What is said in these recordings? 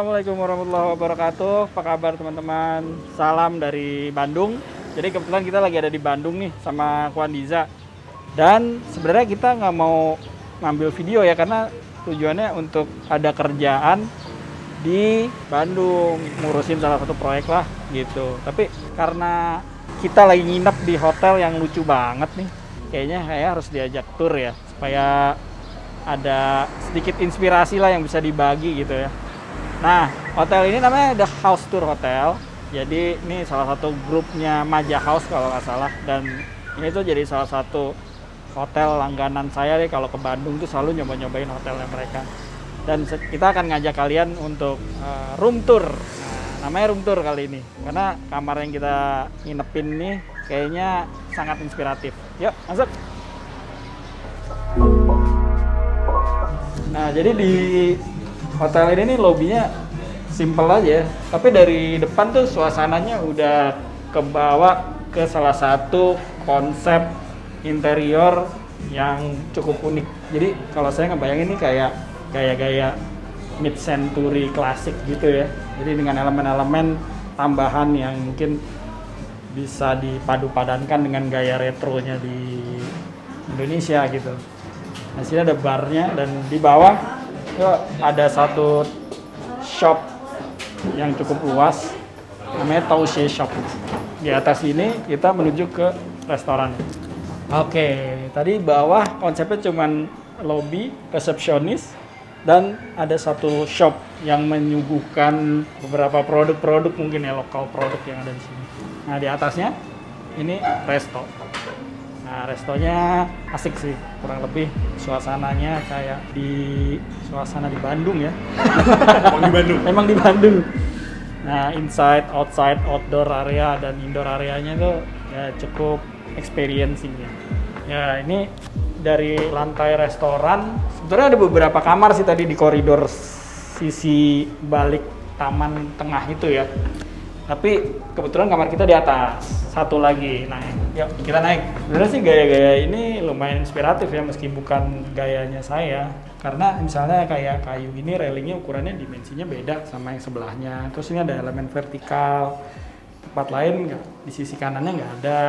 Assalamualaikum warahmatullahi wabarakatuh. Apa kabar teman-teman? Salam dari Bandung. Jadi kebetulan kita lagi ada di Bandung nih sama Kwandiza. Dan sebenarnya kita nggak mau ngambil video ya karena tujuannya untuk ada kerjaan di Bandung, ngurusin salah satu proyek lah gitu. Tapi karena kita lagi nginep di hotel yang lucu banget nih, kayaknya saya harus diajak tur ya supaya ada sedikit inspirasi lah yang bisa dibagi gitu ya. Nah, hotel ini namanya The House Tour Hotel. Jadi ini salah satu grupnya Maja House kalau nggak salah. Dan ini tuh jadi salah satu hotel langganan saya deh kalau ke Bandung tuh selalu nyoba-nyobain hotelnya mereka. Dan kita akan ngajak kalian untuk room tour. Nah, namanya room tour kali ini karena kamar yang kita nginepin nih kayaknya sangat inspiratif. Yuk, masuk. Nah, jadi di hotel ini nih lobbynya simple aja, tapi dari depan tuh suasananya udah kebawa ke salah satu konsep interior yang cukup unik. Jadi kalau saya ngebayangin ini kayak gaya-gaya mid-century klasik gitu ya. Jadi dengan elemen-elemen tambahan yang mungkin bisa dipadu-padankan dengan gaya retronya di Indonesia gitu. Nah, sini ada barnya dan di bawah itu ada satu shop yang cukup luas namanya Touche Shop. Di atas ini kita menuju ke restoran. Oke, tadi bawah konsepnya cuman lobby, resepsionis, dan ada satu shop yang menyuguhkan beberapa produk-produk mungkin ya lokal produk yang ada di sini. Nah, di atasnya ini resto. Nah, restonya asik sih, kurang lebih suasananya kayak suasana di Bandung ya. Emang di Bandung? Emang di Bandung. Nah, inside, outside, outdoor area dan indoor areanya tuh ya cukup experiencing ya. Ya, ini dari lantai restoran, sebetulnya ada beberapa kamar sih tadi di koridor sisi balik taman tengah itu ya. Tapi kebetulan kamar kita di atas, satu lagi naik. Yuk kita naik. Sebenarnya sih gaya-gaya ini lumayan inspiratif ya meski bukan gayanya saya. Karena misalnya kayak kayu ini railingnya ukurannya dimensinya beda sama yang sebelahnya. Terus ini ada elemen vertikal. Tempat lain nggak, di sisi kanannya nggak ada.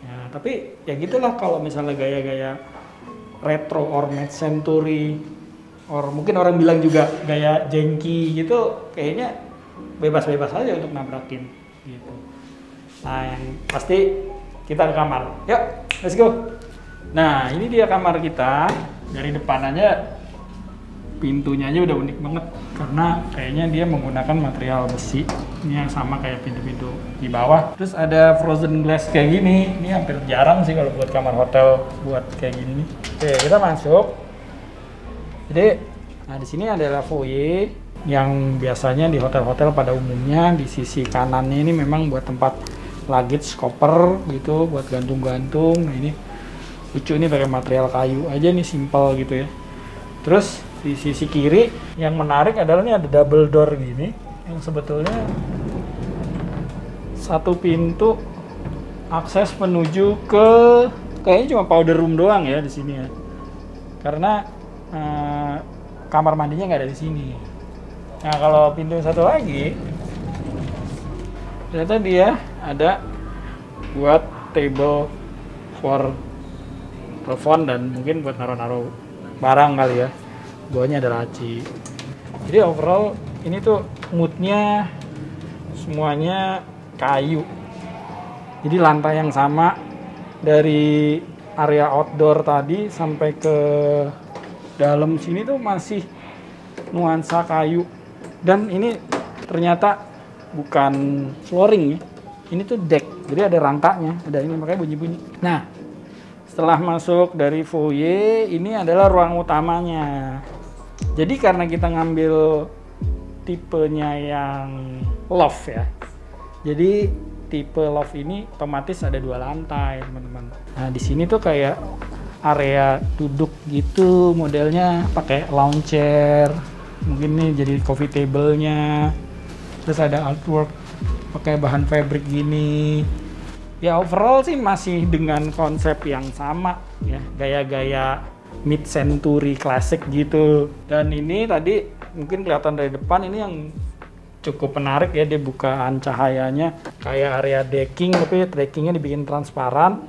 Ya, tapi ya gitulah kalau misalnya gaya-gaya retro or mid-century, or mungkin orang bilang juga gaya jengki gitu, kayaknya bebas-bebas aja untuk nabrakin gitu. Nah, yang pasti kita ke kamar. Yuk, let's go. Nah, ini dia kamar kita. Dari depan aja pintunya aja udah unik banget karena kayaknya dia menggunakan material besi. Ini yang sama kayak pintu-pintu di bawah. Terus ada frozen glass kayak gini. Ini hampir jarang sih kalau buat kamar hotel buat kayak gini nih. Oke, kita masuk. Jadi, nah di sini adalah foyer yang biasanya di hotel-hotel pada umumnya di sisi kanannya ini memang buat tempat luggage koper gitu, buat gantung-gantung. Nah, ini lucu nih pakai material kayu aja nih, simple gitu ya. Terus di sisi kiri yang menarik adalah ini ada double door gini yang sebetulnya satu pintu akses menuju ke kayaknya cuma powder room doang ya di sini ya. Karena kamar mandinya nggak ada di sini. Nah, kalau pintu satu lagi, ternyata dia ada buat table for telepon dan mungkin buat naruh-naruh barang kali ya. Bawahnya ada laci. Jadi overall ini tuh moodnya semuanya kayu. Jadi lantai yang sama dari area outdoor tadi sampai ke dalam sini tuh masih nuansa kayu. Dan ini ternyata bukan flooring ya, ini tuh deck, jadi ada rangkanya, ada ini makanya bunyi-bunyi. Nah, setelah masuk dari foyer, ini adalah ruang utamanya. Jadi karena kita ngambil tipenya yang loft ya, jadi tipe loft ini otomatis ada 2 lantai teman-teman. Nah di sini tuh kayak area duduk gitu, modelnya pakai lounge chair. Mungkin nih jadi coffee table-nya. Terus ada artwork pakai bahan fabric gini. Ya overall sih masih dengan konsep yang sama ya, gaya-gaya mid-century klasik gitu. Dan ini tadi mungkin kelihatan dari depan ini yang cukup menarik ya, dia bukaan cahayanya kayak area decking, tapi deckingnya dibikin transparan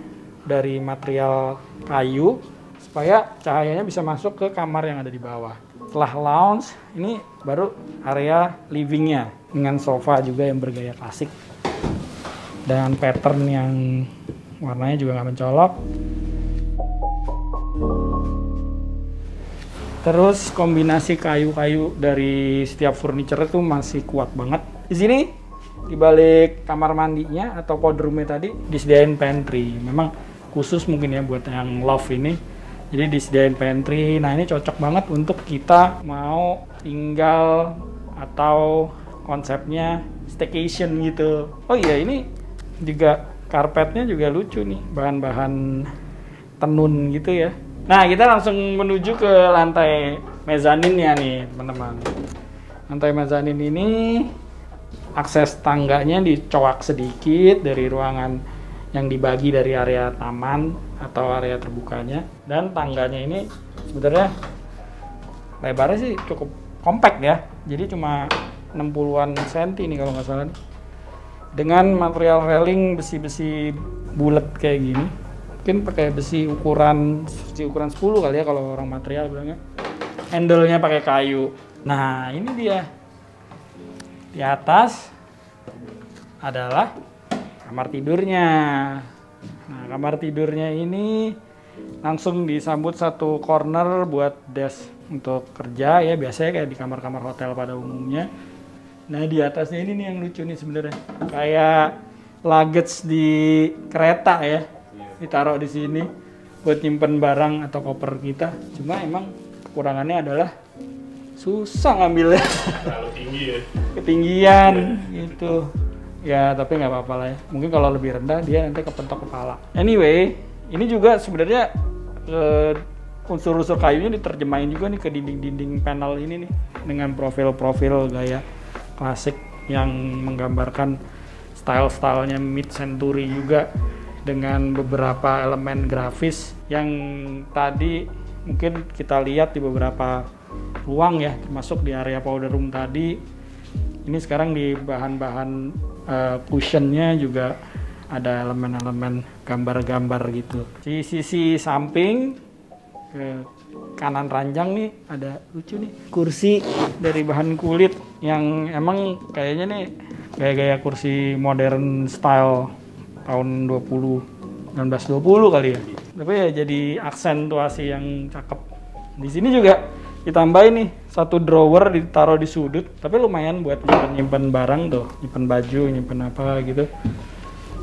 dari material kayu supaya cahayanya bisa masuk ke kamar yang ada di bawah. Setelah lounge, ini baru area livingnya dengan sofa juga yang bergaya klasik dengan pattern yang warnanya juga nggak mencolok. Terus kombinasi kayu-kayu dari setiap furniture itu masih kuat banget. Di sini di balik kamar mandinya atau podroomnya tadi disediain pantry. Memang khusus mungkin ya buat yang love ini. Jadi disediain pantry. Nah, ini cocok banget untuk kita mau tinggal atau konsepnya staycation gitu. Oh iya, ini juga karpetnya juga lucu nih, bahan-bahan tenun gitu ya. Nah, kita langsung menuju ke lantai mezaninnya nih, teman-teman. Lantai mezanin ini akses tangganya dicoak sedikit dari ruangan yang dibagi dari area taman atau area terbukanya. Dan tangganya ini sebenarnya lebarnya sih cukup compact ya. Jadi cuma 60-an senti nih kalau nggak salah nih. Dengan material railing besi-besi bulat kayak gini. Mungkin pakai besi ukuran 10 kali ya kalau orang material bilangnya. Handle-nya pakai kayu. Nah, ini dia. Di atas adalah kamar tidurnya. Nah, kamar tidurnya ini langsung disambut satu corner buat desk untuk kerja ya, biasanya kayak di kamar-kamar hotel pada umumnya. Nah, di atasnya ini nih yang lucu nih sebenarnya. Kayak luggage di kereta ya. Ditaruh di sini buat nyimpen barang atau koper kita. Cuma emang kekurangannya adalah susah ngambilnya. Terlalu tinggi ya. Ketinggian gitu. Ya, tapi nggak apa-apa lah ya. Mungkin kalau lebih rendah dia nanti kepentok kepala. Anyway, ini juga sebenarnya unsur-unsur kayunya diterjemahin juga nih ke dinding-dinding panel ini nih dengan profil-profil gaya klasik yang menggambarkan style-stylenya mid-century juga, dengan beberapa elemen grafis yang tadi mungkin kita lihat di beberapa ruang ya, termasuk di area powder room tadi. Ini sekarang di bahan-bahan cushionnya juga ada elemen-elemen gambar-gambar gitu. Di sisi samping ke kanan ranjang nih ada lucu nih kursi dari bahan kulit yang emang kayaknya nih gaya-gaya kursi modern style tahun 1920 kali ya. Tapi ya jadi aksentuasi yang cakep. Di sini juga ditambahin nih satu drawer ditaruh di sudut, tapi lumayan buat nyimpen barang tuh, nyimpen baju, nyimpen apa gitu.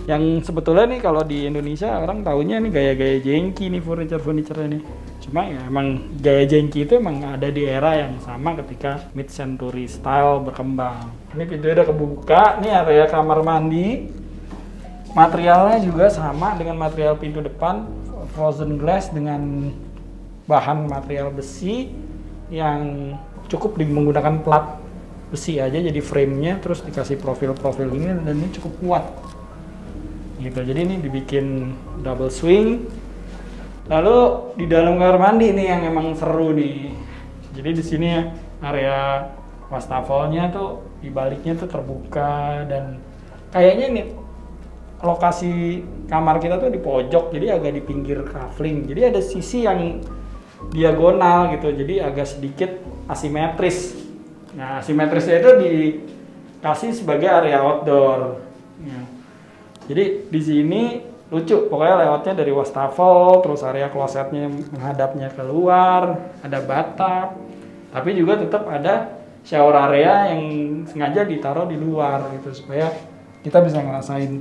Yang sebetulnya nih kalau di Indonesia orang taunya nih gaya-gaya jengki nih furniture ini. Cuma ya emang gaya jengki itu emang ada di era yang sama ketika mid century style berkembang. Ini pintunya udah kebuka, nih area kamar mandi. Materialnya juga sama dengan material pintu depan, frozen glass dengan bahan material besi yang cukup menggunakan plat besi aja jadi frame-nya, terus dikasih profil-profil ini dan ini cukup kuat gitu. Jadi ini dibikin double swing. Lalu di dalam kamar mandi ini yang emang seru nih. Jadi di sini area wastafelnya tuh di baliknya tuh terbuka dan kayaknya nih lokasi kamar kita tuh di pojok, jadi agak di pinggir kafling. Jadi ada sisi yang diagonal gitu, jadi agak sedikit asimetris. Nah, asimetrisnya itu dikasih sebagai area outdoor. Ya. Jadi di sini lucu, pokoknya layoutnya dari wastafel, terus area klosetnya menghadapnya keluar, ada bathtub, tapi juga tetap ada shower area yang sengaja ditaruh di luar gitu supaya kita bisa ngerasain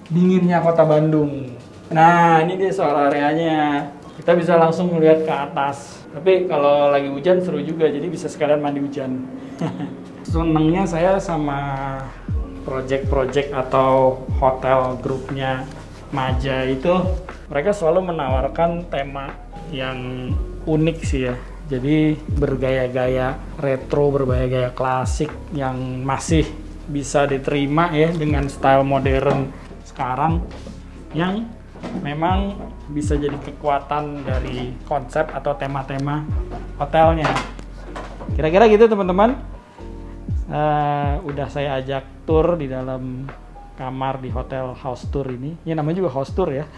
dinginnya kota Bandung. Nah, ini dia shower areanya. Kita bisa langsung melihat ke atas. Tapi kalau lagi hujan seru juga, jadi bisa sekalian mandi hujan. Senengnya saya sama project-project atau hotel grupnya Maja itu, mereka selalu menawarkan tema yang unik sih ya. Jadi bergaya-gaya retro, bergaya-gaya klasik yang masih bisa diterima ya dengan style modern sekarang, yang memang bisa jadi kekuatan dari konsep atau tema-tema hotelnya. Kira-kira gitu teman-teman. Udah saya ajak tour di dalam kamar di hotel house tour ini. Ya namanya juga house tour ya.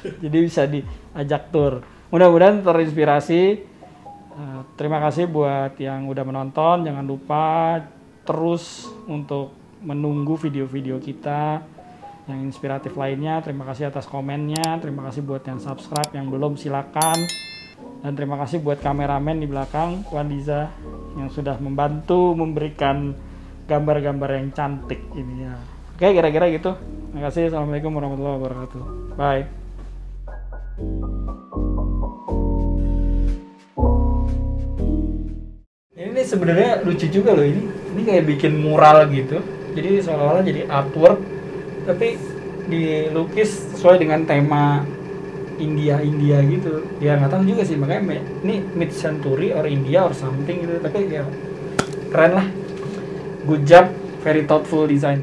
Jadi bisa diajak tour. Mudah-mudahan terinspirasi. Terima kasih buat yang udah menonton. Jangan lupa terus untuk menunggu video-video kita yang inspiratif lainnya. Terima kasih atas komennya, terima kasih buat yang subscribe, yang belum silakan. Dan terima kasih buat kameramen di belakang, Wan Liza, yang sudah membantu memberikan gambar-gambar yang cantik ini ya. Oke, kira-kira gitu. Terima kasih. Assalamualaikum warahmatullahi wabarakatuh. Bye. Ini sebenarnya lucu juga loh ini. Ini kayak bikin mural gitu. Jadi seolah-olah jadi artwork, tapi dilukis sesuai dengan tema India gitu. Ya nggak tahu juga sih, makanya ini mid century or India or something gitu. Tapi ya keren lah. Good job, very thoughtful design.